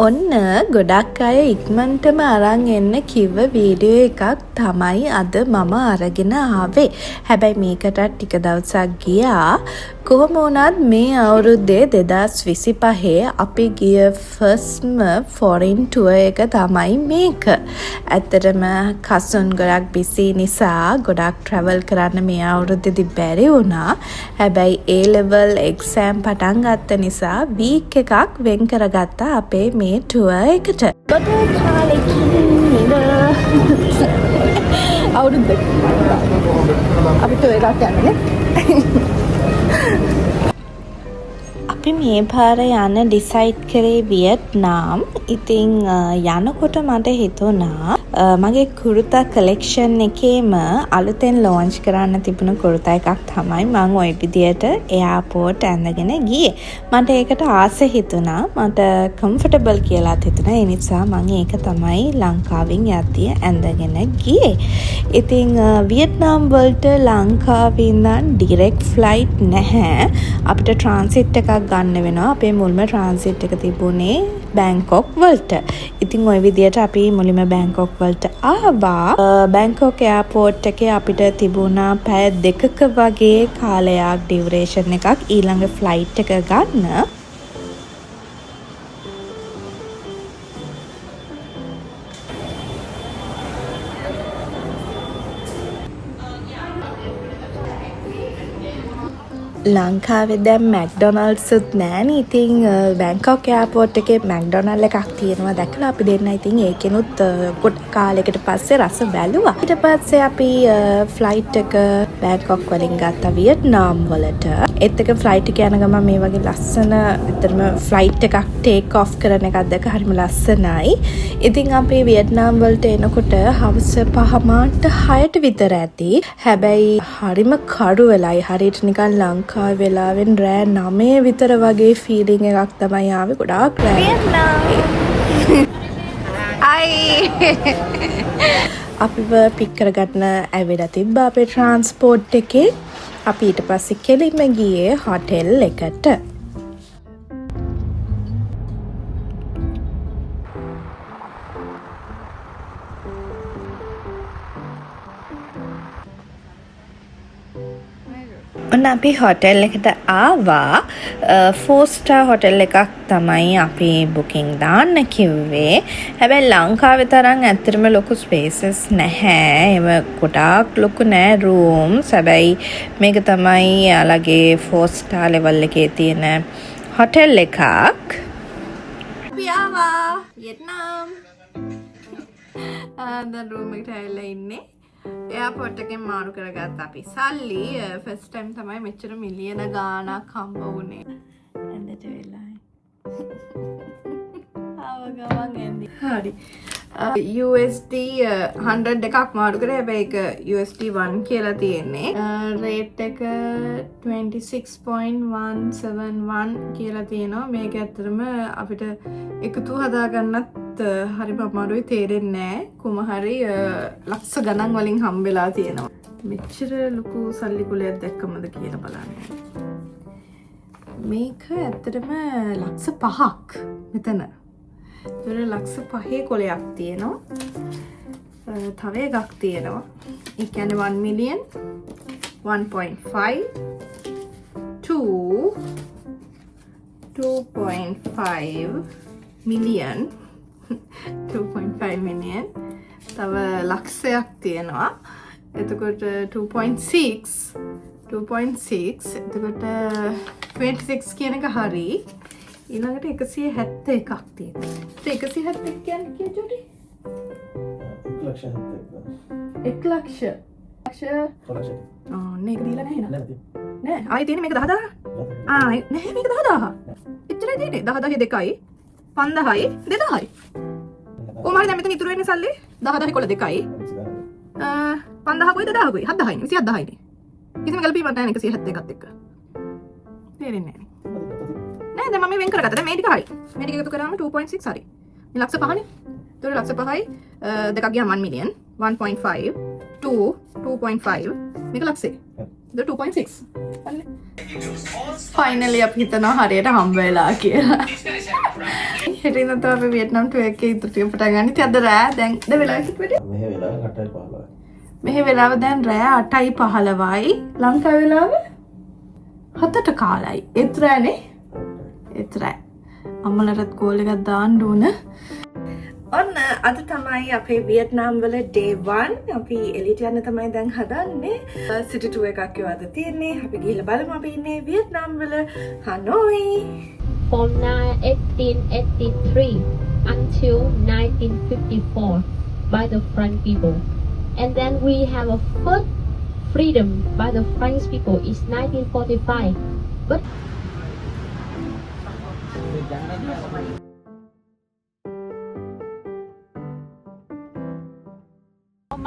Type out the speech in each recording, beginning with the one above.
ඔන්න ගොඩක් අය ඉක්මනටම අරන් එන්න කිව්ව වීඩියෝ එකක් තමයි අද මම අරගෙන ආවේ. හැබැයි මේකටත් ටික දවසක් ගියා. කොහොම වුණත් මේ අවුරුද්දේ 2025 අපි ගිය ෆස්ට්ම ෆොරින් ටුවර් එක තමයි මේක. ඇත්තටම කසුන් ගොඩක් බිසි නිසා ගොඩක් ට්‍රැවල් කරන්න මේ අවුරුද්දේදී බැරි වුණා. හැබැයි A level exam පටන් ගත්ත නිසා වීක් එකක් වෙන් කරගත්තා අපේ මේ ටුවර් එකට. අවුරුද්දක අපි ටුවර් එකක් යන්නේ. අපි මේ පාර යන ඩිසයිඩ් කරේ වියට්නාම්. ඉතින් යනකොට මට හිතුණා මගේ කුරුතා කලෙක්ෂන් එකේම අලුතෙන් ලොන්ච් කරන්න තිබුණ කුරුතා එකක් තමයි මම ওই විදියට එයාපෝට් ඇඳගෙන ගියේ. මට ඒකට ආස හිතුණා. මට කම්ෆර්ටබල් කියලාත් හිතුණා. ඒ නිසා මම ඒක තමයි ලංකාවෙන් යද්දී ඇඳගෙන ගියේ. ඉතින් වියට්නාම් වලට ලංකාවේ ඉඳන් ඩිරෙක්ට් ෆ්ලයිට් නැහැ. අපිට ට්‍රාන්සිට් එකක් ගන්න වෙනවා. අපේ මුල්ම ට්‍රාන්සිට් එක තිබුණේ බැංකොක් වලට. ඉතින් ওই විදියට අපි මුලින්ම බැංකොක් වලට ආවා. බැංකොක් එයාපෝට් එකේ අපිට තිබුණා පැය 2ක වගේ කාලයක් ඩියුරේෂන් එකක් ඊළඟ ෆ්ලයිට් එක ගන්න. ලංකාවේ දැන් මැක්ඩොනල්ඩ්ස් උත් නෑනේ. ඉතින් බැංකොක් එයාපෝට් එකේ මැක්ඩොනල්ඩ් එකක් තියෙනවා දැකලා අපි දෙන්න ඉතින් ඒකෙනුත් පොඩ් කාලයකට පස්සේ රස බැලුවා. ඊට පස්සේ අපි ෆ්ලයිට් එක බැංකොක් වලින් ගත්තා වියට්නාම් වලට. ඒත් එක ෆ්ලයිට් එක යන ගමන් මේ වගේ ලස්සන ඇත්තටම ෆ්ලයිට් එකක් ටේක් ඔෆ් කරන එකක් දැක හරිම ලස්සනයි. ඉතින් අපි වියට්නාම් වලට එනකොට හවස 5:06ට විතර ඇති. හැබැයි හරිම කඩු වෙලයි. හරියට නිකන් ලංකාවේ වෙලාවෙන් රෑ 9 විතර වගේ ෆීලිං එකක් තමයි ආවේ. ගොඩාක් රෑ. අපිව පික් කරගන්න ඇවිල්ලා තිබ්බා අපේ ට්‍රාන්ස්පෝර්ට් එකේ. අපි ඊට පස්සේ කෙලින්ම ගියේ හොටෙල් එකට. ඔන්න අපි හොටෙල් එකට ආවා. 4 star හොටෙල් එකක් තමයි අපි බුකින් දාන්න කිව්වේ. හැබැයි ලංකාවේ තරම් ඇත්තටම ලොකු ස්පේසස් නැහැ. ඒව ගොඩාක් ලොකු නෑ රූම්ස්. හැබැයි මේක තමයි යාළගේ 4 star level එකේ තියෙන හොටෙල් එකක්. අපි ආවා වියට්නාම්. දැන් රූම් එකට ඇවිල්ලා ඉන්නේ. එයාපෝට් එකෙන් මාරු කරගත්ත අපි සල්ලි. ෆස්ට් ටයිම් තමයි මෙච්චර මිලියන ගාණක් හම්බ වුණේ. ඇඳට වෙලායි. ආව ගමන් එන්නේ. හරි. USD 100 එකක් මාරු කරේ. හැබැයි ඒක USD 1 කියලා තියෙන්නේ. රේට් එක 26.171 කියලා තියෙනවා. මේක ඇත්තටම අපිට එකතු හදාගන්නත් හරිම අමාරුයි. තේරෙන්නේ නැහැ. කොහොම හරි ලක්ෂ ගණන් වලින් හම්බෙලා තියෙනවා. මෙච්චර ලොකු සල්ලි කුලයක් දැක්කමද කියලා බලන්න. මේක ඇත්තටම ලක්ෂ 5ක් මෙතන. ඒතර ලක්ෂ 5 කොලයක් තියෙනවා. තව එකක් තියෙනවා. ඒ කියන්නේ 1 million 1.5 2.5 million 2.5 million. තව ලක්ෂයක් තියෙනවා. එතකොට 2.6 එතකොට 26 කියන එක හරි. ඊළඟට 171ක් තියෙනවා. 171 කියන්නේ කී ජෝඩි? 1 ලක්ෂ. මේක දීලා නැහැ නේද? නෑ. ආයි තියෙන්නේ මේක 10000. නෑ මේක 10000. එච්චරයි තියෙන්නේ. 10000 2යි 5000යි 2000යි. කොහොමද දැන් මෙතන ඉතුරු වෙන්නේ සල්ලි? 10000 කොල 2යි. 5000කුයි 2000කුයි 7000යි 27000යි. කිසිම ගැළපීමක් නැහැ 171ත් එක්ක. තේරෙන්නේ නැහැ. නෑ දැන් මම මේ වෙන් කරගත්තා. දැන් මේ ටික හරි. මේ ටික එකතු කරාම 2.6 හරි. මේ ලක්ෂ 5නේ. ඒතර ලක්ෂ 5යි දෙකක් ගියාම 1 million 1.5 2.5 මේක ලක්ෂේ. ඒතර 2.6. ෆයිනලි අපි හිතනවා හරියට හම්බ වෙලා කියලා. හෙටින් තමයි අපි වියට්නාම් ටුවර් එකේ ඉතුරු පටන් ගන්න. ඉතින් අද රෑ දැන් වෙලාව කිව්වද? මෙහෙ වෙලාව 8:15. මෙහි වෙලාව දැන් රෑ 8:15යි. ලංකාවේ වෙලාව 7ට කාලයි. ඒත් රෑනේ. ඒත් රෑ. අම්මලටත් කෝල් එකක් දාන්න ඕන. ඔන්න අද තමයි අපේ වියට්නාම් වල day 1. අපි එළියට යන්න තමයි දැන් හදන්නේ. සිටි ටුවර් එකක් අද තියෙන්නේ. අපි ගිහලා බලමු අපි ඉන්නේ වියට්නාම් වල හනෝයි. From 1883 until 1954 by the French people. And then we have a first freedom by the French people is 1945. But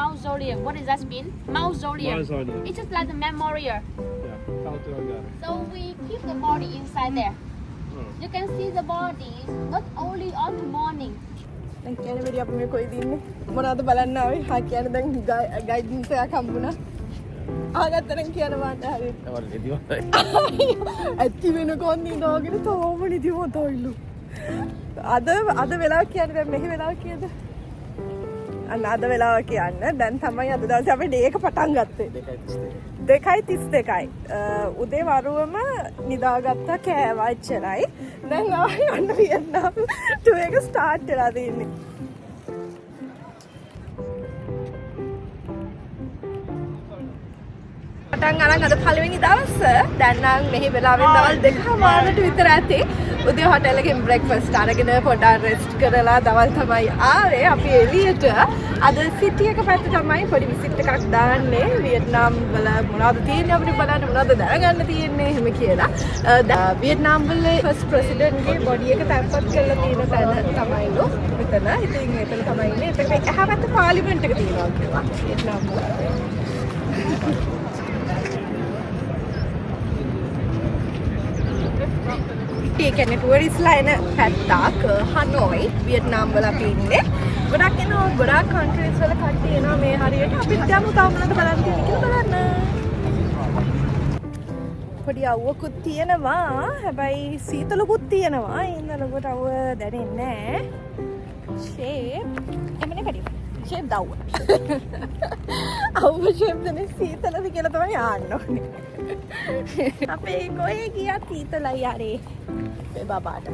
mausoleum. What does that mean? Mausoleum. It's just like the memorial. So we keep the body inside there. You can see the body not only on the morning. දැන් කියන්නේ වැඩි අපි මේ කොයිද ඉන්නේ මොනවද බලන්න ආවේ හා කියන්නේ දැන් ගයිඩ්ස් එකක් හම්බුණා ආගත්තනම් කියනවා හරි ඇත්ති වෙන කොන්දී නෝගෙන තෝම නිදි මොතොයිලු අද වෙලාව කියන්නේ දැන් මෙහි වෙලාව කීයද අන්න අද වෙලාව කියන්න දැන් තමයි අද දවසේ අපි ඩේ එක පටන් ගත්තේ 2:32යි උදේ වරුවම නිදාගත්තා කෑවා එච්චරයි දැන් ආයෙ යන්න වියට්නාම් ටුවර් එක ස්ටාර්ට් වෙලා තියෙන්නේ පටන් අරන් අද පළවෙනි දවස දැන් නම් මෙහි වෙලාවෙන් දවල් 2:00ට විතර ඇති උදේ හොටෙල් එකෙන් බ්‍රෙක්ෆාස්ට් අරගෙන පොඩ්ඩක් රෙස්ට් කරලා දවල් තමයි ආවේ අපි එළියට අද සිටි එක පැත්ත තමයි පොඩි විසිට් එකක් දාන්නේ වියට්නාම් වල මොනවද තියෙන්නේ අපිට බලන්න මොනවද දැනගන්න තියෙන්නේ එහෙම කියලා වියට්නාම් වල ෆස්ට් ප්‍රෙසිඩන්ට්ගේ බොඩි එක තැන්පත් කරලා තියෙන තැන තමයිලු මෙතන ඉතින් එතන තමයි ඉන්නේ එතන එහා පැත්ත පාර්ලිමේන්තු එක තියෙනවා කියලා වියට්නාම් වල ඒ කියන්නේ ටුවරිස්ලා එන පැත්තක් හනෝයි වියට්නාම් වල අපි ඉන්නේ ගොඩක් එනවා ගොඩක් කන්ට්‍රීස් වල කට්ටිය එනවා මේ හරියට අපිත් යමු තාම මොනවද බලන්න තියෙන්නේ කියලා බලන්න පොඩි අවුවකුත් තියෙනවා හැබැයි සීතලකුත් තියෙනවා ඉන්න ලොකට අවුව දැනෙන්නේ නැහැ ෂේප් එමනේ කඩිය ෂේප් දාව අවුව ෂේප් දෙන්නේ සීතලද කියලා තමයි ආන්න ඕනේ අපේ කොහේ ගියා සීතලයි යාරේ ඒ බබාට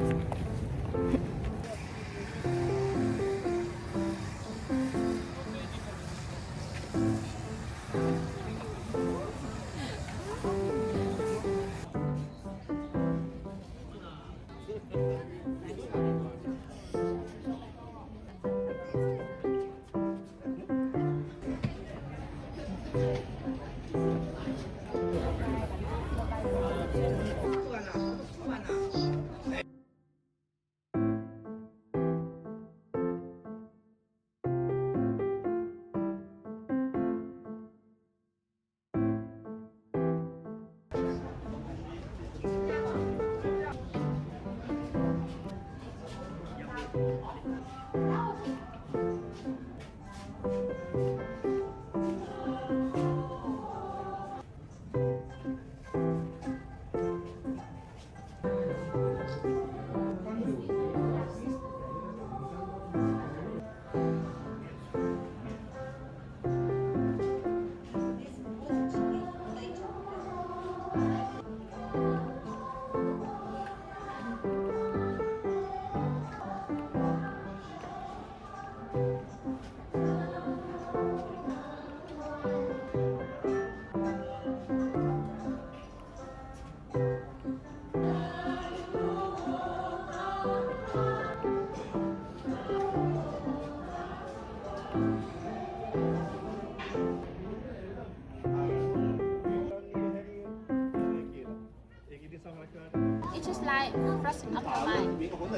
it's just like brushing up your mind.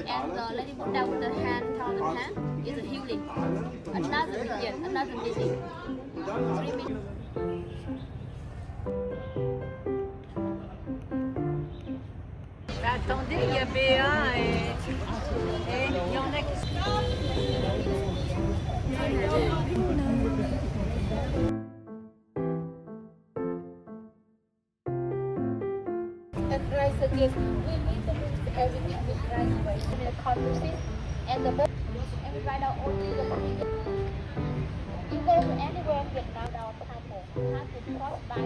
And the lady put down with the hand on the hand is a healing. Another begin, another meeting. 3 minutes. Attendez, il y avait un et il y en a qui... And rice again. We need to mix everything with rice. The conversation. and the boat. And we ride out only the previous. You go to anywhere in Vietnam without passport. You have to cross by.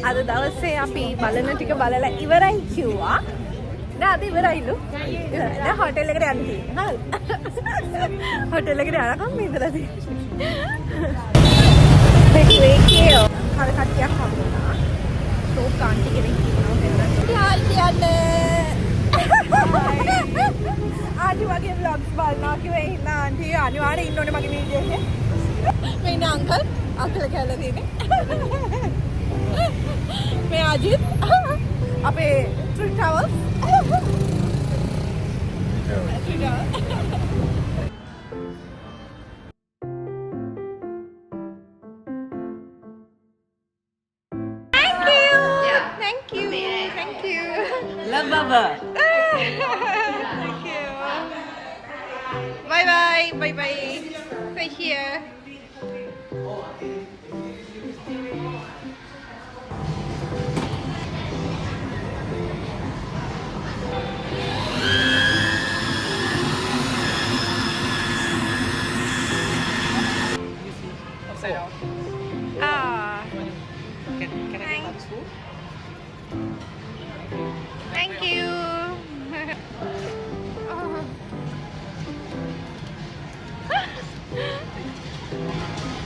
අද දවසේ අපි බලන ටික බලලා ඉවරයි කිව්වා. නෑ අද ඉවරයිලු. දැන් හෝටල් එකට යන්න තියෙනවා. හෝටල් එකට යනකම් ඉඳලා තියෙනවා. මේකේ කල කට්ටියක් හම්බුණා. ෂෝක් ආන්ටි කෙනෙක් ඉන්නවා මෙතන. හායි කියන්නේ. ආන්ටි වගේ vlogs බලනවා කිව්වේ ඉන්න ආන්ටි අනිවාර්යෙන් ඉන්න ඕනේ මගේ වීඩියෝ එකේ. මේ ඉන්න අංකල් කියලා තියෙන්නේ. මේ අජිත් අපේ Twin Towers Thank you. Love Baba. Thank you. Bye. Stay here. Can I have two?